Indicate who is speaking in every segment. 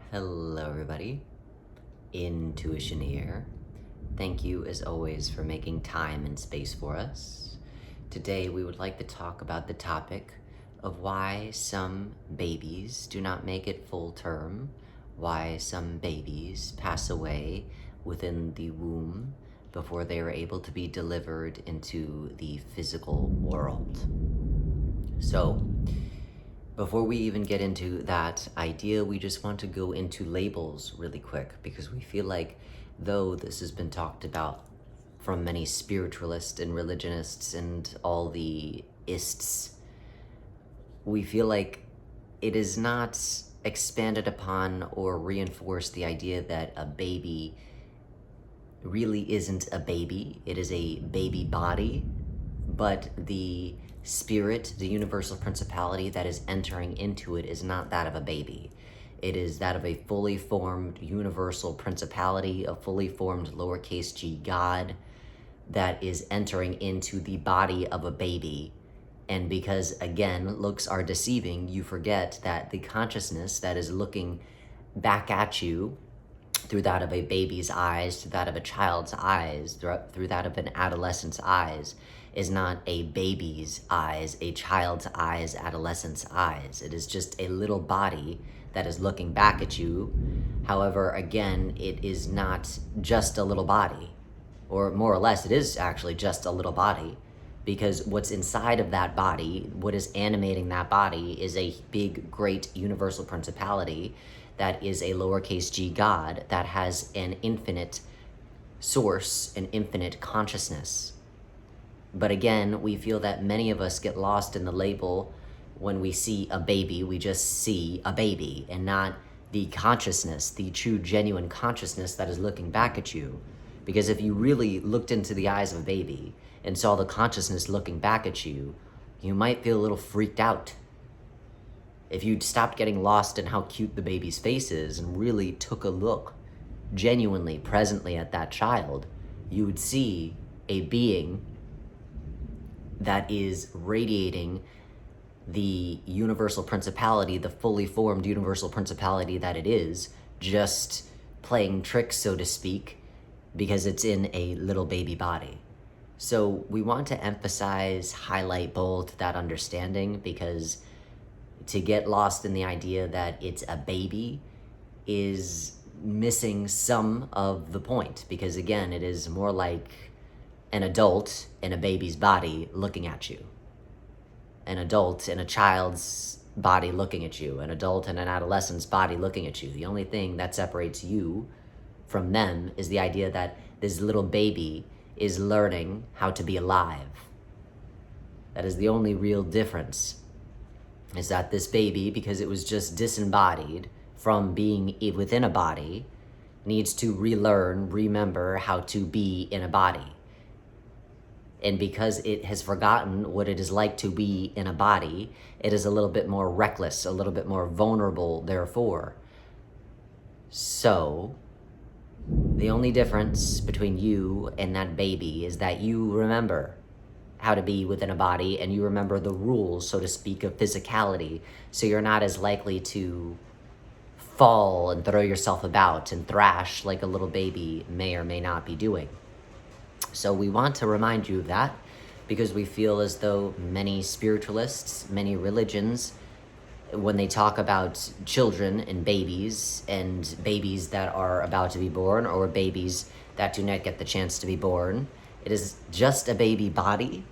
Speaker 1: Hello, everybody. Intuition here. Thank you, as always, for making time and space for us. Today, we would like to talk about the topic of why some babies do not make it full term, why some babies pass away within the womb before they are able to be delivered into the physical world. So, before we even get into that idea, we just want to go into labels really quick because we feel like, though this has been talked about from many spiritualists and religionists and all the ists, we feel like it is not expanded upon or reinforced the idea that a baby really isn't a baby. It is a baby body, but the spirit, the universal principality that is entering into it is not that of a baby. It is that of a fully formed universal principality, a fully formed lowercase g God that is entering into the body of a baby. And because, again, looks are deceiving, you forget that the consciousness that is looking back at you through that of a baby's eyes, through that of a child's eyes, through that of an adolescent's eyes, is not a baby's eyes, a child's eyes, adolescent's eyes. It is just a little body that is looking back at you. However, again, it is not just a little body, or more or less, it is actually just a little body, because what's inside of that body, what is animating that body, is a big, great universal principality that is a lowercase g God that has an infinite source, an infinite consciousness. But again, we feel that many of us get lost in the label. When we see a baby, we just see a baby and not the consciousness, the true, genuine consciousness that is looking back at you. Because if you really looked into the eyes of a baby and saw the consciousness looking back at you, you might feel a little freaked out. If you'd stopped getting lost in how cute the baby's face is and really took a look genuinely, presently at that child, you would see a being that is radiating the universal principality, the fully formed universal principality that it is, just playing tricks, so to speak, because it's in a little baby body. So we want to emphasize, highlight, bold that understanding, because to get lost in the idea that it's a baby is missing some of the point, because again, it is more like an adult in a baby's body looking at you, an adult in a child's body looking at you, an adult in an adolescent's body looking at you. The only thing that separates you from them is the idea that this little baby is learning how to be alive. That is the only real difference, is that this baby, because it was just disembodied from being within a body, needs to relearn, remember how to be in a body. And because it has forgotten what it is like to be in a body, it is a little bit more reckless, a little bit more vulnerable, therefore. So, the only difference between you and that baby is that you remember how to be within a body, and you remember the rules, so to speak, of physicality, so you're not as likely to fall and throw yourself about and thrash like a little baby may or may not be doing. So we want to remind you of that, because we feel as though many spiritualists, many religions, when they talk about children and babies that are about to be born, or babies that do not get the chance to be born, it is just a baby body,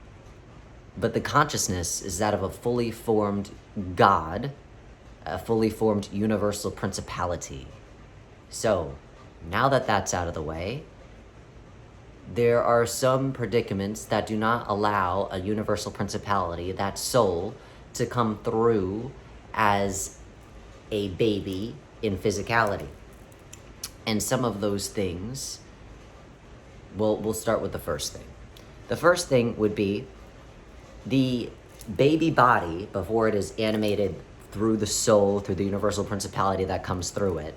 Speaker 1: but the consciousness is that of a fully formed God, a fully formed universal principality. So, now that that's out of the way, there are some predicaments that do not allow a universal principality, that soul, to come through as a baby in physicality. And some of those things, we'll start with the first thing. The first thing would be the baby body, before it is animated through the soul, through the universal principality that comes through it.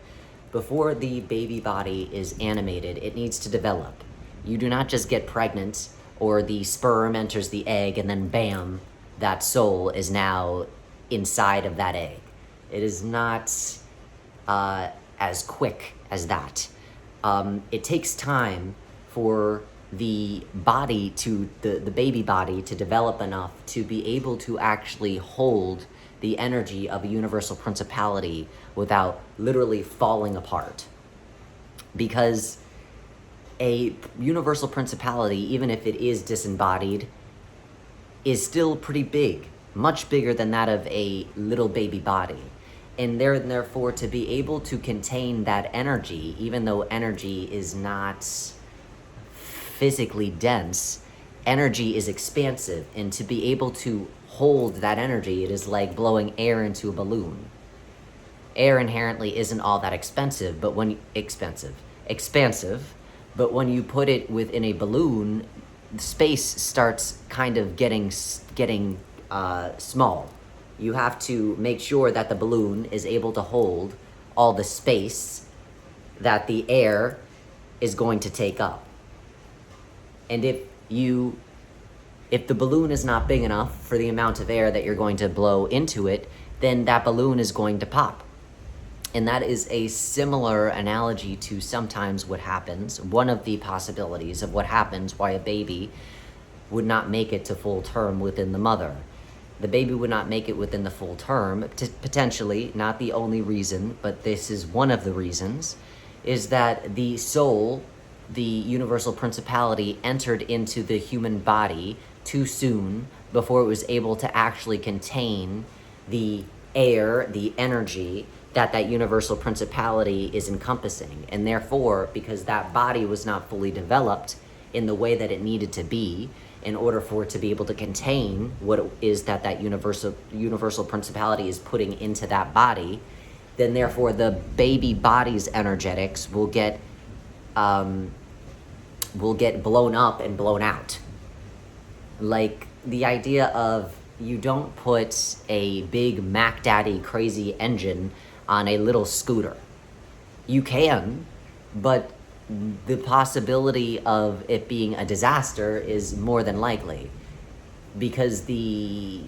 Speaker 1: Before the baby body is animated, it needs to develop. You do not just get pregnant, or the sperm enters the egg, and then bam, that soul is now inside of that egg. It is not as quick as that. It takes time for the body to, the baby body to develop enough to be able to actually hold the energy of a universal principality without literally falling apart. Because a universal principality, even if it is disembodied, is still pretty big, much bigger than that of a little baby body. And therefore, to be able to contain that energy, even though energy is not physically dense, energy is expansive. And to be able to hold that energy, it is like blowing air into a balloon. Air inherently isn't all that expansive, but when you put it within a balloon, space starts kind of getting small. You have to make sure that the balloon is able to hold all the space that the air is going to take up. And if the balloon is not big enough for the amount of air that you're going to blow into it, then that balloon is going to pop. And that is a similar analogy to sometimes what happens, one of the possibilities of what happens why a baby would not make it to full term within the mother. The baby would not make it within the full term, potentially, not the only reason, but this is one of the reasons, is that the soul, the universal principality, entered into the human body too soon before it was able to actually contain the air, the energy that universal principality is encompassing. And therefore, because that body was not fully developed in the way that it needed to be, in order for it to be able to contain what it is that universal principality is putting into that body, then therefore the baby body's energetics will get blown up and blown out. Like the idea of, you don't put a big Mac Daddy crazy engine on a little scooter. You can, but the possibility of it being a disaster is more than likely, because the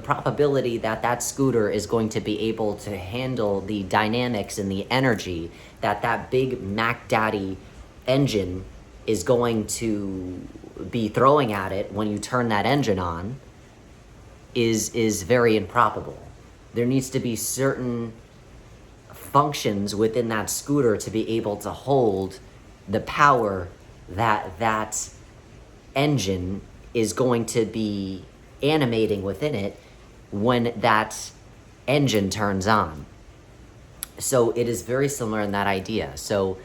Speaker 1: probability that scooter is going to be able to handle the dynamics and the energy that big Mac Daddy engine is going to be throwing at it when you turn that engine on is very improbable. There needs to be certain functions within that scooter to be able to hold the power that engine is going to be animating within it when that engine turns on. So it is very similar in that idea. So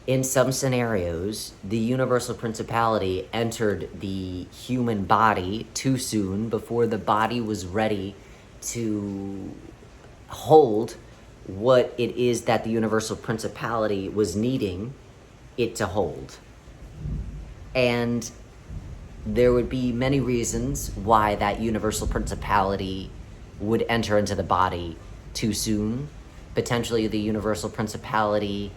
Speaker 1: in some scenarios, the universal principality entered the human body too soon before the body was ready to hold what it is that the universal principality was needing it to hold. And there would be many reasons why that universal principality would enter into the body too soon. Potentially the universal principality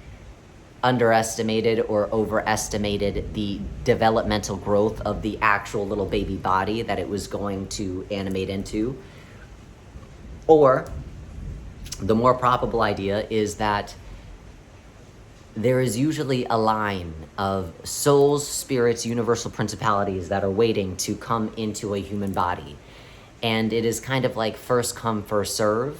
Speaker 1: underestimated or overestimated the developmental growth of the actual little baby body that it was going to animate into. Or the more probable idea is that there is usually a line of souls, spirits, universal principalities that are waiting to come into a human body. And it is kind of like first come, first serve.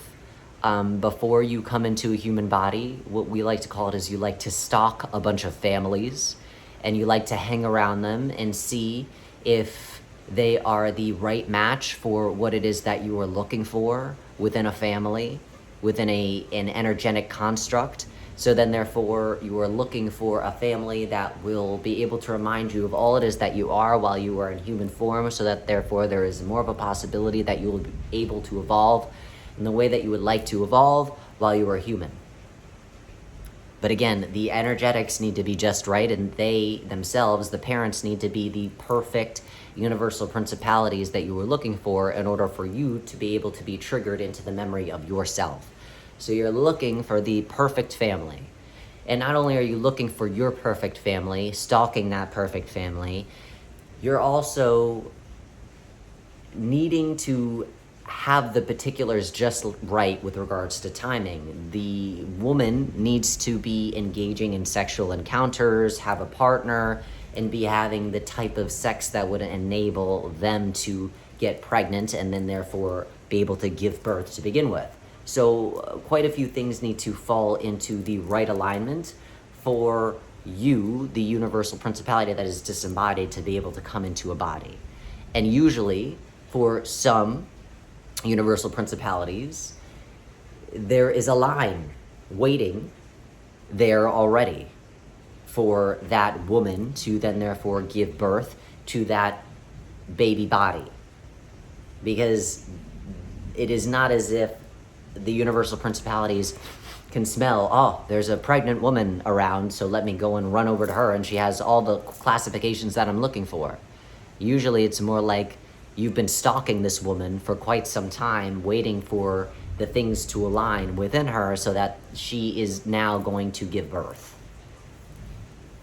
Speaker 1: Before you come into a human body, what we like to call it is you like to stalk a bunch of families, and you like to hang around them and see if they are the right match for what it is that you are looking for within a family, within an energetic construct. So then therefore you are looking for a family that will be able to remind you of all it is that you are while you are in human form, so that therefore there is more of a possibility that you will be able to evolve in the way that you would like to evolve while you are human. But again, the energetics need to be just right, and they themselves, the parents, need to be the perfect universal principalities that you were looking for in order for you to be able to be triggered into the memory of yourself. So you're looking for the perfect family. And not only are you looking for your perfect family, stalking that perfect family, you're also needing to have the particulars just right with regards to timing. The woman needs to be engaging in sexual encounters, have a partner, and be having the type of sex that would enable them to get pregnant and then therefore be able to give birth to begin with. So quite a few things need to fall into the right alignment for you, the universal principality that is disembodied, to be able to come into a body. And usually for some universal principalities, there is a line waiting there already for that woman to then therefore give birth to that baby body. Because it is not as if the universal principalities can smell, oh, there's a pregnant woman around, so let me go and run over to her and she has all the classifications that I'm looking for. Usually it's more like you've been stalking this woman for quite some time, waiting for the things to align within her so that she is now going to give birth.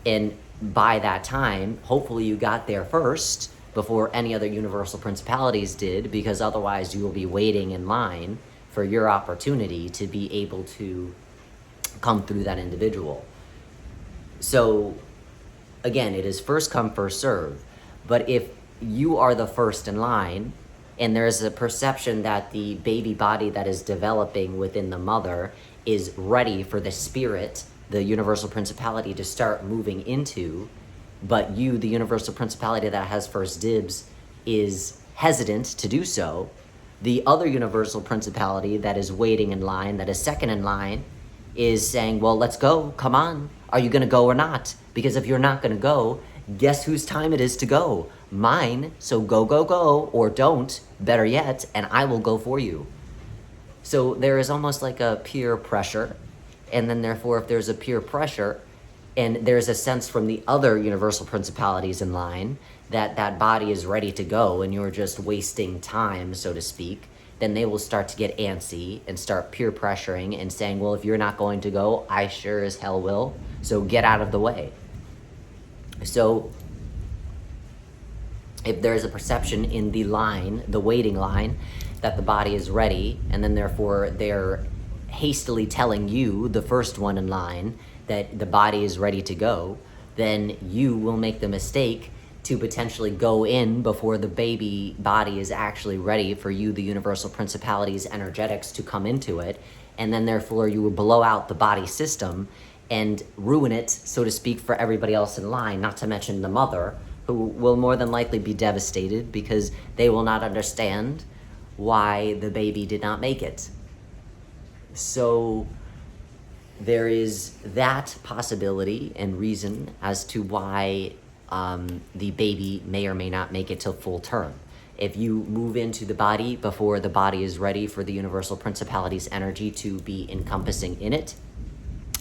Speaker 1: And by that time, hopefully you got there first before any other universal principalities did, because otherwise you will be waiting in line for your opportunity to be able to come through that individual. So again, it is first come, first serve. But if you are the first in line and there's a perception that the baby body that is developing within the mother is ready for the spirit, the universal principality, to start moving into, but you, the universal principality that has first dibs, is hesitant to do so, the other universal principality that is waiting in line, that is second in line, is saying, well, let's go, come on. Are you gonna go or not? Because if you're not gonna go, guess whose time it is to go? Mine, so go, go, go, or don't, better yet, and I will go for you. So there is almost like a peer pressure, and then therefore if there's a peer pressure, and there's a sense from the other universal principalities in line that that body is ready to go and you're just wasting time, so to speak, then they will start to get antsy and start peer pressuring and saying, well, if you're not going to go, I sure as hell will, so get out of the way. So if there's a perception in the line, the waiting line, that the body is ready, and then therefore they're hastily telling you, the first one in line, that the body is ready to go, then you will make the mistake to potentially go in before the baby body is actually ready for you, the universal principalities, energetics, to come into it, and then therefore you will blow out the body system and ruin it, so to speak, for everybody else in line, not to mention the mother, who will more than likely be devastated because they will not understand why the baby did not make it. So there is that possibility and reason as to why the baby may or may not make it till full term. If you move into the body before the body is ready for the universal principality's energy to be encompassing in it,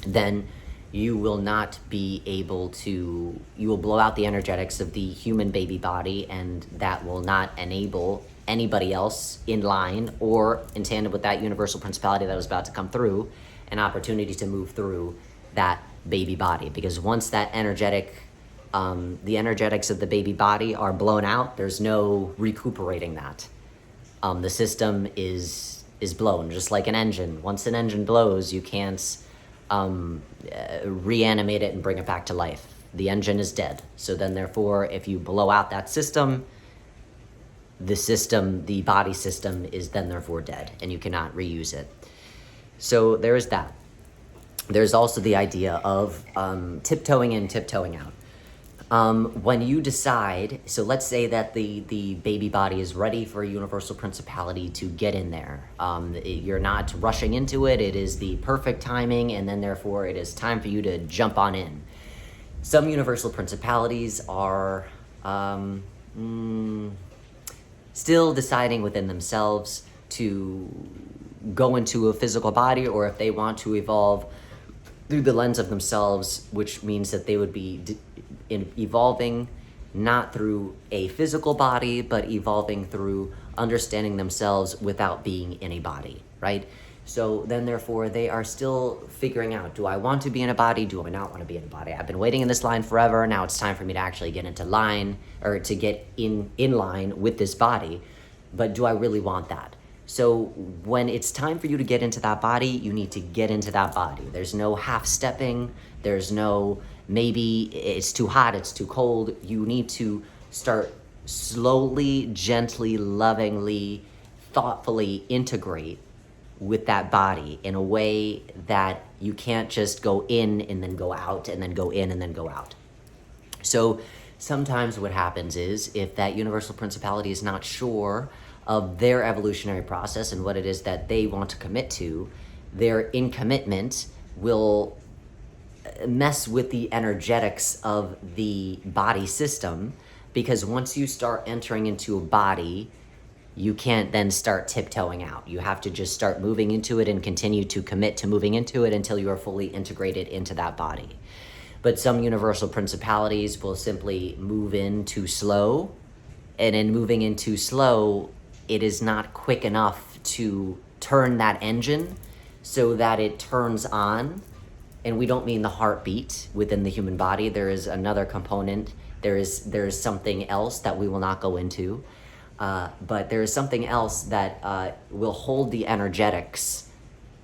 Speaker 1: then you will not be able to, you will blow out the energetics of the human baby body, and that will not enable anybody else in line or in tandem with that universal principality that was about to come through an opportunity to move through that baby body. Because once that energetic, the energetics of the baby body are blown out, there's no recuperating that. The system is blown, just like an engine. Once an engine blows, you can't reanimate it and bring it back to life. The engine is dead. So then therefore, if you blow out that system, the body system is then therefore dead, and you cannot reuse it. So there is that. There's also the idea of tiptoeing in, tiptoeing out. When you decide, so let's say that the baby body is ready for a universal principality to get in there. You're not rushing into it. It is the perfect timing, and then therefore it is time for you to jump on in. Some universal principalities are still deciding within themselves to go into a physical body, or if they want to evolve through the lens of themselves, which means that they would be evolving not through a physical body, but evolving through understanding themselves without being in a body, right? So then therefore they are still figuring out, do I want to be in a body? Do I not want to be in a body? I've been waiting in this line forever. Now it's time for me to actually get into line, or to get in line with this body. But do I really want that? So when it's time for you to get into that body, you need to get into that body. There's no half stepping. There's no maybe it's too hot, it's too cold. You need to start slowly, gently, lovingly, thoughtfully integrate with that body in a way that you can't just go in and then go out and then go in and then go out. So sometimes what happens is if that universal principality is not sure of their evolutionary process and what it is that they want to commit to, their in commitment will mess with the energetics of the body system, because once you start entering into a body, you can't then start tiptoeing out. You have to just start moving into it and continue to commit to moving into it until you are fully integrated into that body. But some universal principalities will simply move in too slow, and in moving in too slow, it is not quick enough to turn that engine so that it turns on. And we don't mean the heartbeat within the human body. There is another component. There is something else that we will not go into. But there is something else that will hold the energetics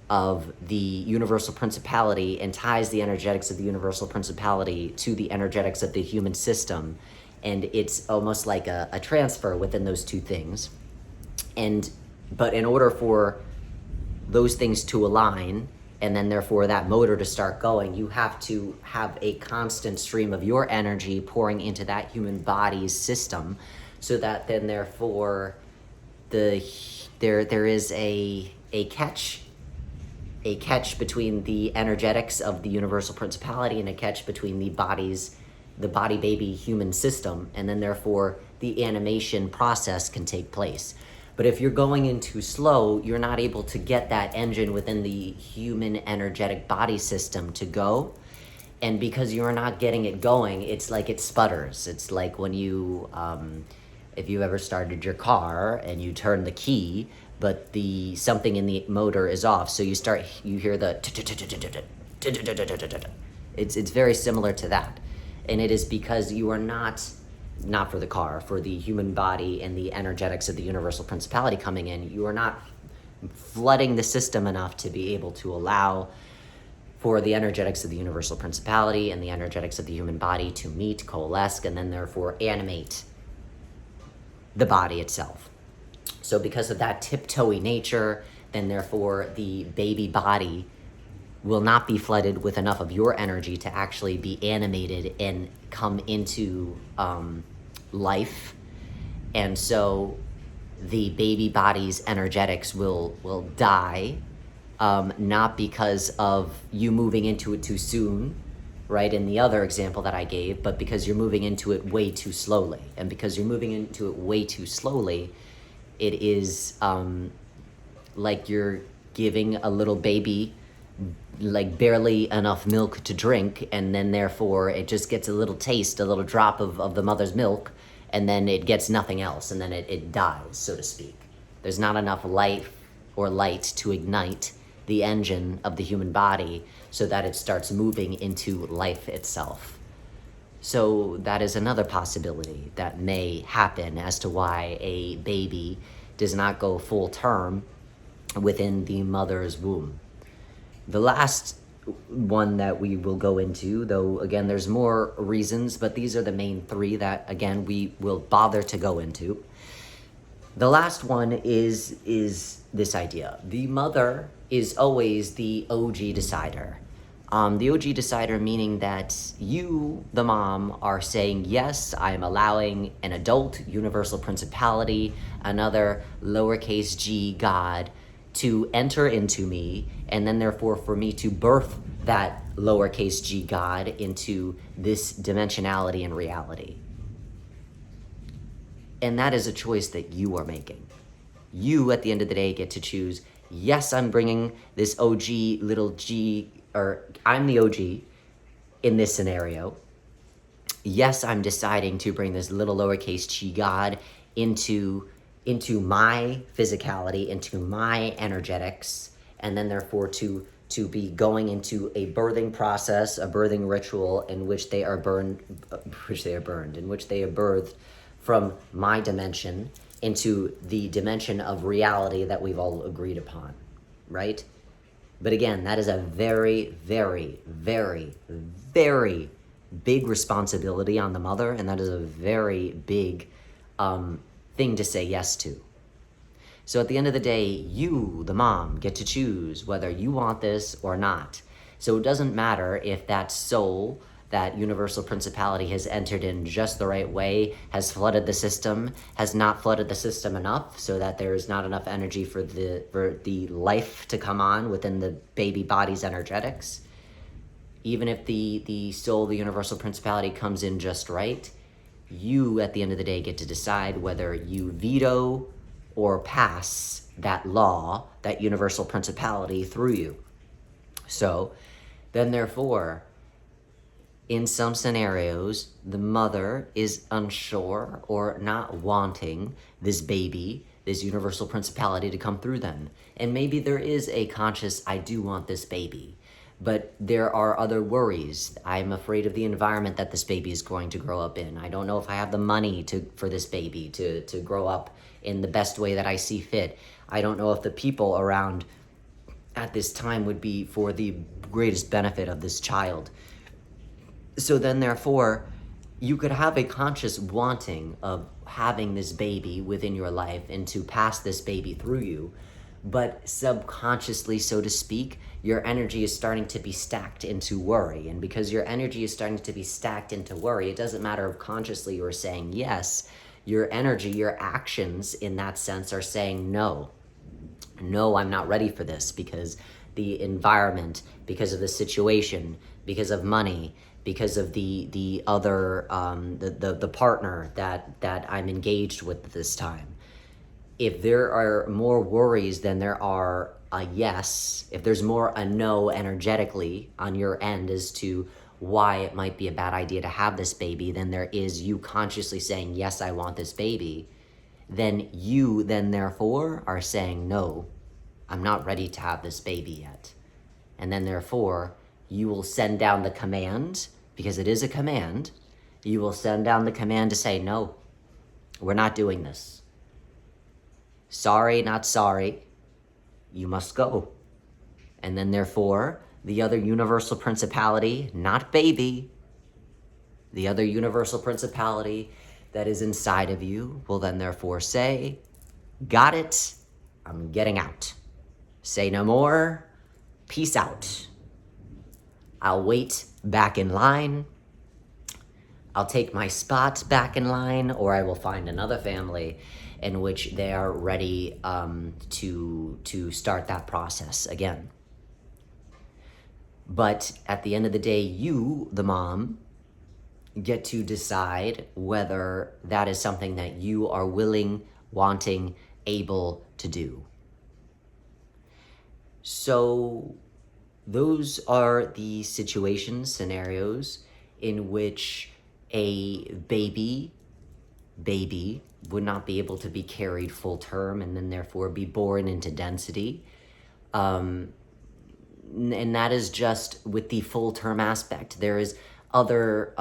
Speaker 1: of the universal principality and ties the energetics of the universal principality to the energetics of the human system. And it's almost like a transfer within those two things. But in order for those things to align, and then therefore that motor to start going, you have to have a constant stream of your energy pouring into that human body's system, so that then therefore there is a catch between the energetics of the universal principality and a catch between the body baby human system, and then therefore the animation process can take place. But if you're going in too slow, you're not able to get that engine within the human energetic body system to go. And because you're not getting it going, it's like it sputters. It's like when you, if you ever started your car and you turn the key, but something in the motor is off. So you hear the, it's very similar to that. And it is because you are not for the car, for the human body and the energetics of the universal principality coming in, you are not flooding the system enough to be able to allow for the energetics of the universal principality and the energetics of the human body to meet, coalesce, and then therefore animate the body itself. So because of that tiptoey nature, then therefore the baby body will not be flooded with enough of your energy to actually be animated and come into life. And so the baby body's energetics will die, not because of you moving into it too soon, right, in the other example that I gave, but because you're moving into it way too slowly. And because you're moving into it way too slowly, it is like you're giving a little baby like barely enough milk to drink, and then therefore it just gets a little taste, a little drop of the mother's milk, and then it gets nothing else, and then it dies, so to speak. There's not enough life or light to ignite the engine of the human body so that it starts moving into life itself. So that is another possibility that may happen as to why a baby does not go full term within the mother's womb. The last one that we will go into, though, again, there's more reasons, but these are the main three that, again, we will bother to go into. The last one is this idea. The mother is always the OG decider. The OG decider meaning that you, the mom, are saying, yes, I am allowing an adult universal principality, another lowercase g God, to enter into me, and then therefore for me to birth that lowercase g God into this dimensionality and reality. And that is a choice that you are making. You, at the end of the day, get to choose, yes, I'm bringing this OG little g, or I'm the OG in this scenario. Yes, I'm deciding to bring this little lowercase g God into my physicality, into my energetics, and then therefore to be going into a birthing process, a birthing ritual in which they are birthed from my dimension into the dimension of reality that we've all agreed upon, right? But again, that is a very, very, very, very big responsibility on the mother, and that is a very big thing to say yes to. So at the end of the day, you, the mom, get to choose whether you want this or not. So it doesn't matter if that soul, that universal principality, has entered in just the right way, has flooded the system, has not flooded the system enough so that there is not enough energy for the life to come on within the baby body's energetics. Even if the soul, the universal principality, comes in just right, you, at the end of the day, get to decide whether you veto or pass that law, that universal principality, through you. So then, therefore, in some scenarios, the mother is unsure or not wanting this baby, this universal principality, to come through them. And maybe there is a conscious, I do want this baby. But there are other worries. I'm afraid of the environment that this baby is going to grow up in. I don't know if I have the money for this baby to grow up in the best way that I see fit. I don't know if the people around at this time would be for the greatest benefit of this child. So then, therefore, you could have a conscious wanting of having this baby within your life and to pass this baby through you. But subconsciously, so to speak, your energy is starting to be stacked into worry. And because your energy is starting to be stacked into worry, it doesn't matter if consciously you're saying yes. Your energy, your actions in that sense are saying no. No, I'm not ready for this because the environment, because of the situation, because of money, because of the other the partner that I'm engaged with at this time. If there are more worries than there are a yes, if there's more a no energetically on your end as to why it might be a bad idea to have this baby than there is you consciously saying, yes, I want this baby, then you then therefore are saying, no, I'm not ready to have this baby yet. And then therefore, you will send down the command, because it is a command, you will send down the command to say, no, we're not doing this. Sorry, not sorry, you must go. And then therefore, the other universal principality, not baby, the other universal principality that is inside of you will then therefore say, got it, I'm getting out. Say no more, peace out. I'll wait back in line. I'll take my spot back in line, or I will find another family in which they are ready to start that process again. But at the end of the day, you, the mom, get to decide whether that is something that you are willing, wanting, able to do. So those are the situations, scenarios in which a baby would not be able to be carried full term and then therefore be born into density. And that is just with the full term aspect. There is other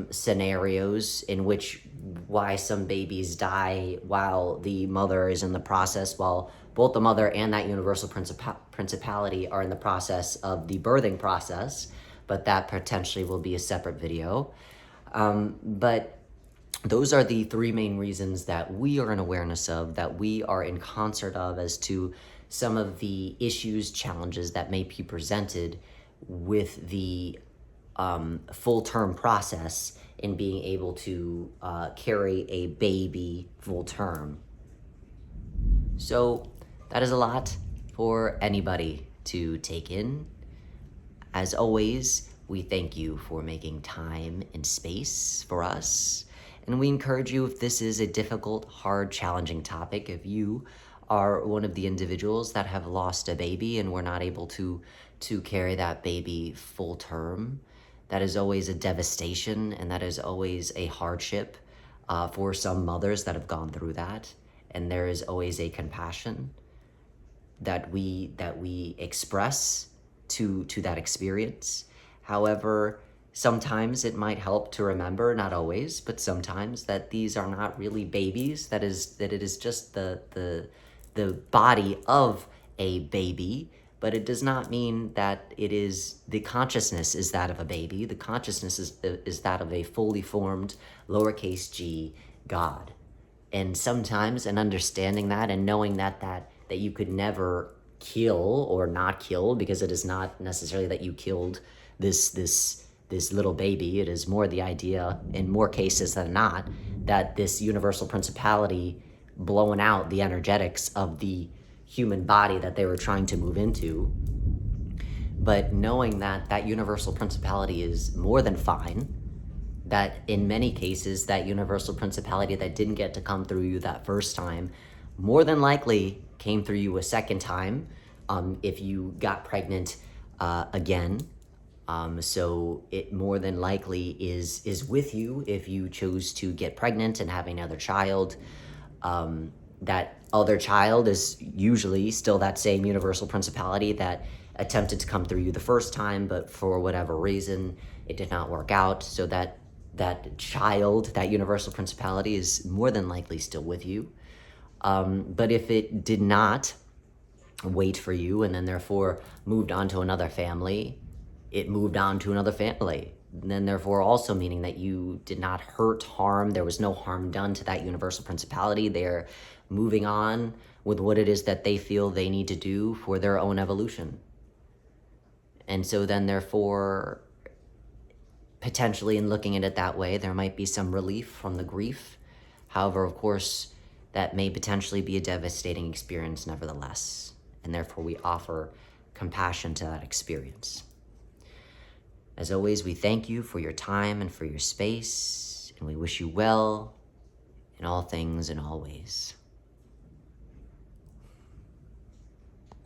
Speaker 1: scenarios in which why some babies die while the mother is in the process, while both the mother and that universal principality are in the process of the birthing process, but that potentially will be a separate video. But those are the three main reasons that we are in awareness of, that we are in concert of, as to some of the issues, challenges that may be presented with the full-term process in being able to carry a baby full-term. So that is a lot for anybody to take in. As always, we thank you for making time and space for us. And we encourage you, if this is a difficult, hard, challenging topic, if you are one of the individuals that have lost a baby and were not able to carry that baby full term, that is always a devastation, and that is always a hardship for some mothers that have gone through that. And there is always a compassion that we express to that experience. However, Sometimes it might help to remember, not always, but sometimes, that these are not really babies. That it is just the body of a baby, but it does not mean that it is the consciousness is that of a baby. The consciousness is that of a fully formed lowercase g God. And sometimes, and understanding that and knowing that you could never kill or not kill, because it is not necessarily that you killed this little baby. It is more the idea, in more cases than not, that this universal principality blowing out the energetics of the human body that they were trying to move into. But knowing that that universal principality is more than fine, that in many cases that universal principality that didn't get to come through you that first time more than likely came through you a second time, if you got pregnant again. So it more than likely is with you if you chose to get pregnant and have another child. That other child is usually still that same universal principality that attempted to come through you the first time, but for whatever reason it did not work out. So that child, that universal principality, is more than likely still with you. But if it did not wait for you and then therefore moved on to another family, it moved on to another family. And then therefore also meaning that you did not hurt, harm, there was no harm done to that universal principality. They're moving on with what it is that they feel they need to do for their own evolution. And so then therefore, potentially, in looking at it that way, there might be some relief from the grief. However, of course, that may potentially be a devastating experience nevertheless. And therefore, we offer compassion to that experience. As always, we thank you for your time and for your space, and we wish you well in all things and all ways.